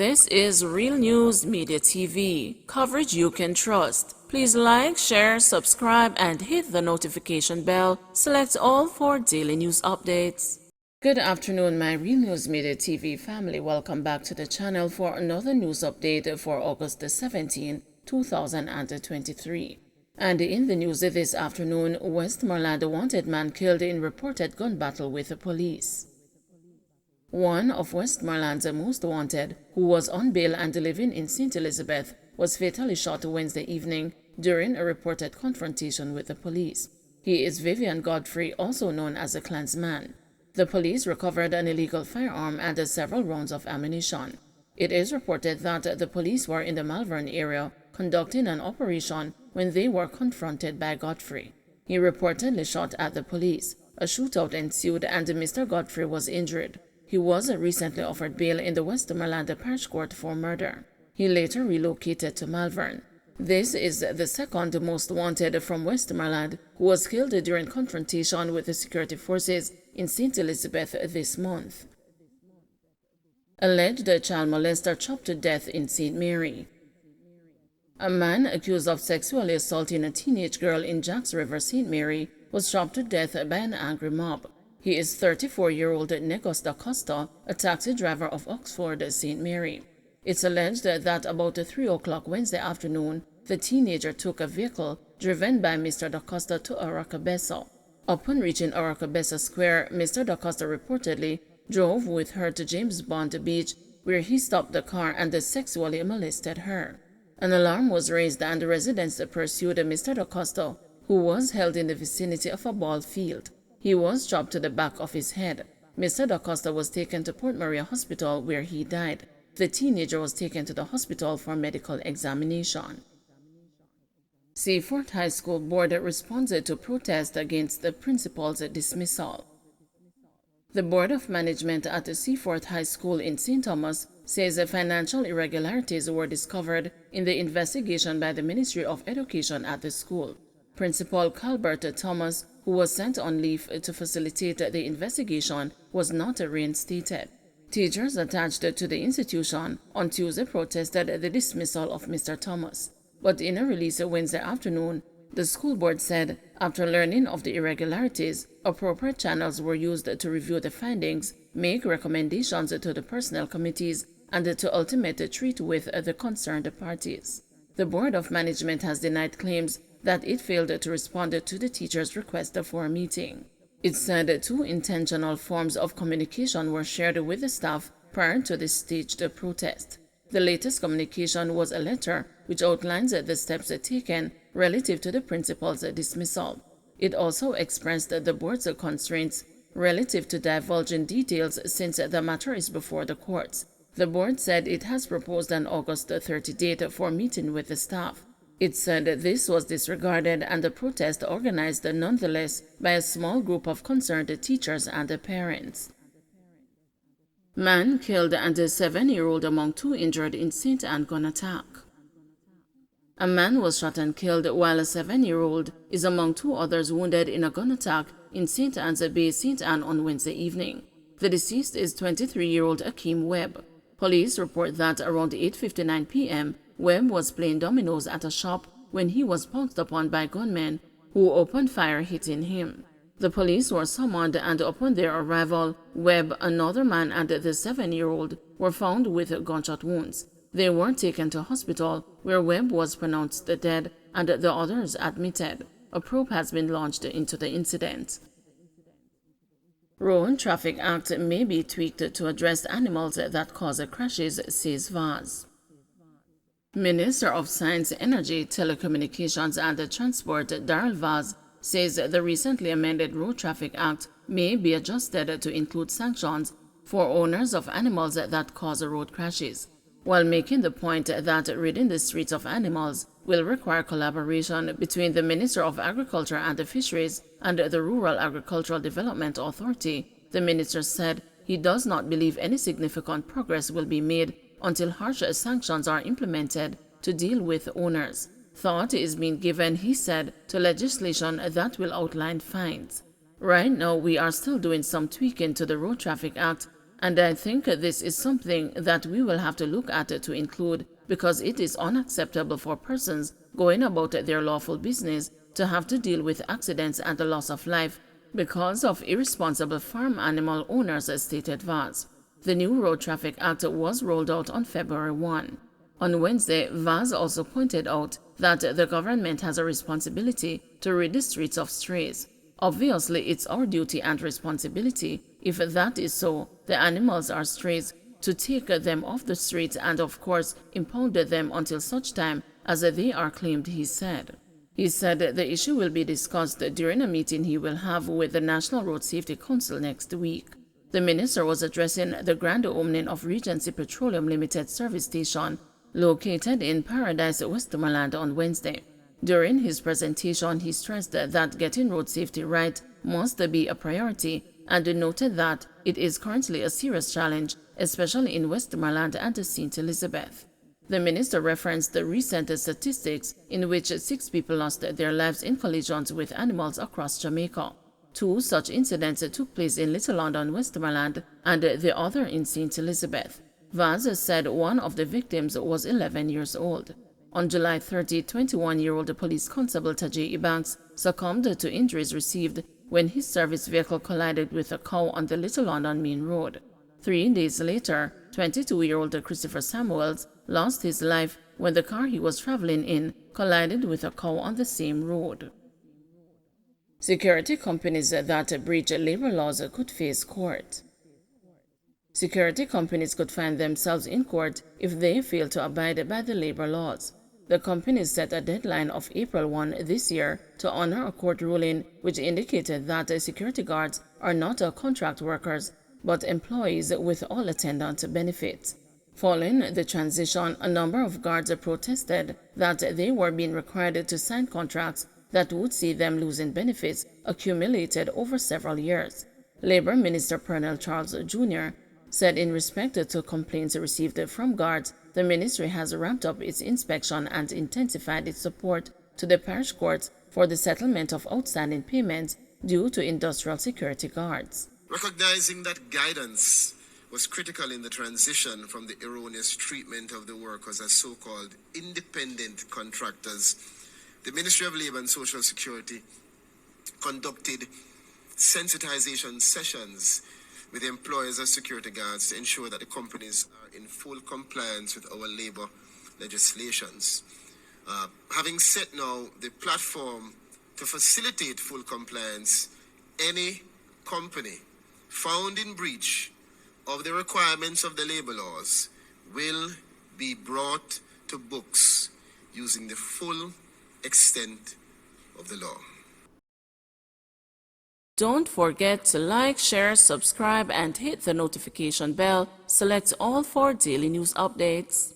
This is Real News Media TV, coverage you can trust. Please like, share, subscribe, and hit the notification bell. Select all for daily news updates. Good afternoon, my Real News Media TV family. Welcome back to the channel for another news update for August 17, 2023. And in the news this afternoon, Westmoreland wanted man killed in reported gun battle with the police. One of Westmoreland's most wanted, who was on bail and living in St. Elizabeth, was fatally shot Wednesday evening during a reported confrontation with the police. He is Vivian Godfrey, also known as a Klansman. The police recovered an illegal firearm and several rounds of ammunition. It is reported that the police were in the Malvern area conducting an operation when they were confronted by Godfrey. He reportedly shot at the police. A shootout ensued and Mr. Godfrey was injured. He was recently offered bail in the Westmoreland Parish Court for murder. He later relocated to Malvern. This is the second most wanted from Westmoreland who was killed during confrontation with the security forces in St. Elizabeth this month. Alleged child molester chopped to death in St. Mary. A man accused of sexually assaulting a teenage girl in Jacks River, St. Mary, was chopped to death by an angry mob. He is 34-year-old Negos da Costa, a taxi driver of Oxford, St. Mary. It's alleged that about 3 o'clock Wednesday afternoon, the teenager took a vehicle driven by Mr. da Costa to Aracabessa. Upon reaching Aracabessa Square, Mr. da Costa reportedly drove with her to James Bond Beach, where he stopped the car and sexually molested her. An alarm was raised and residents pursued Mr. da Costa, who was held in the vicinity of a ball field. He was chopped to the back of his head. Mr. da Costa was taken to Port Maria Hospital, where he died. The teenager was taken to the hospital for medical examination. Seaforth High School board responded to protest against the principal's dismissal. The Board of Management at the Seaforth High School in St. Thomas says financial irregularities were discovered in the investigation by the Ministry of Education at the school. Principal Calbert Thomas, who was sent on leave to facilitate the investigation, was not reinstated. Teachers attached to the institution on Tuesday protested the dismissal of Mr. Thomas. But in a release Wednesday afternoon, the school board said, after learning of the irregularities, appropriate channels were used to review the findings, make recommendations to the personnel committees, and to ultimately treat with the concerned parties. The Board of Management has denied claims that it failed to respond to the teachers' request for a meeting. It said 2 intentional forms of communication were shared with the staff prior to the staged protest. The latest communication was a letter which outlines the steps taken relative to the principal's dismissal. It also expressed the board's constraints relative to divulging details since the matter is before the courts. The board said it has proposed an August 30 date for meeting with the staff. It said this was disregarded and the protest organized nonetheless by a small group of concerned teachers and parents. Man killed and a 7-year-old among 2 injured in St. Anne gun attack. A man was shot and killed while a 7-year-old is among 2 others wounded in a gun attack in St. Anne's Bay, St. Anne on Wednesday evening. The deceased is 23-year-old Akeem Webb. Police report that around 8:59 p.m., Webb was playing dominoes at a shop when he was pounced upon by gunmen who opened fire, hitting him. The police were summoned and upon their arrival, Webb, another man, and the 7-year-old were found with gunshot wounds. They were taken to hospital where Webb was pronounced dead and the others admitted. A probe has been launched into the incident. Road Traffic Act may be tweaked to address animals that cause crashes, says Vaz. Minister of Science, Energy, Telecommunications and Transport Darrell Vaz says the recently amended Road Traffic Act may be adjusted to include sanctions for owners of animals that cause road crashes, while making the point that ridding the streets of animals will require collaboration between the Minister of Agriculture and Fisheries and the Rural Agricultural Development Authority. The minister said he does not believe any significant progress will be made until harsh sanctions are implemented to deal with owners. Thought is being given, he said, to legislation that will outline fines. Right now, we are still doing some tweaking to the Road Traffic Act And I think this is something that we will have to look at to include, because it is unacceptable for persons going about their lawful business to have to deal with accidents and the loss of life because of irresponsible farm animal owners, stated Vaz. The new Road Traffic Act was rolled out on February 1. On Wednesday, Vaz also pointed out that the government has a responsibility to rid the streets of strays. Obviously, it's our duty and responsibility, if that is so, the animals are strays, to take them off the streets and, of course, impound them until such time as they are claimed, he said. He said the issue will be discussed during a meeting he will have with the National Road Safety Council next week. The minister was addressing the grand opening of Regency Petroleum Limited service station located in Paradise, Westmoreland on Wednesday. During his presentation, he stressed that getting road safety right must be a priority and noted that it is currently a serious challenge, especially in Westmoreland and St. Elizabeth. The minister referenced the recent statistics in which 6 people lost their lives in collisions with animals across Jamaica. 2 such incidents took place in Little London, Westmoreland, and the other in St. Elizabeth. Vaz said one of the victims was 11 years old. On July 30, 21-year-old police constable Tajay Banks succumbed to injuries received when his service vehicle collided with a cow on the Little London Main Road. 3 days later, 22-year-old Christopher Samuels lost his life when the car he was traveling in collided with a cow on the same road. Security companies that breach labor laws could face court. Security companies could find themselves in court if they fail to abide by the labor laws. The companies set a deadline of April 1 this year to honor a court ruling which indicated that security guards are not contract workers but employees with all attendant benefits. Following the transition, a number of guards protested that they were being required to sign contracts that would see them losing benefits accumulated over several years. Labor Minister Pernell Charles Jr. said in respect to complaints received from guards, the ministry has ramped up its inspection and intensified its support to the parish courts for the settlement of outstanding payments due to industrial security guards. Recognizing that guidance was critical in the transition from the erroneous treatment of the workers as so-called independent contractors, the Ministry of Labour and Social Security conducted sensitization sessions with employers as security guards to ensure that the companies are in full compliance with our labor legislations. Having set now the platform to facilitate full compliance, any company found in breach of the requirements of the labor laws will be brought to books using the full extent of the law. Don't forget to like, share, subscribe, and hit the notification bell. Select all for daily news updates.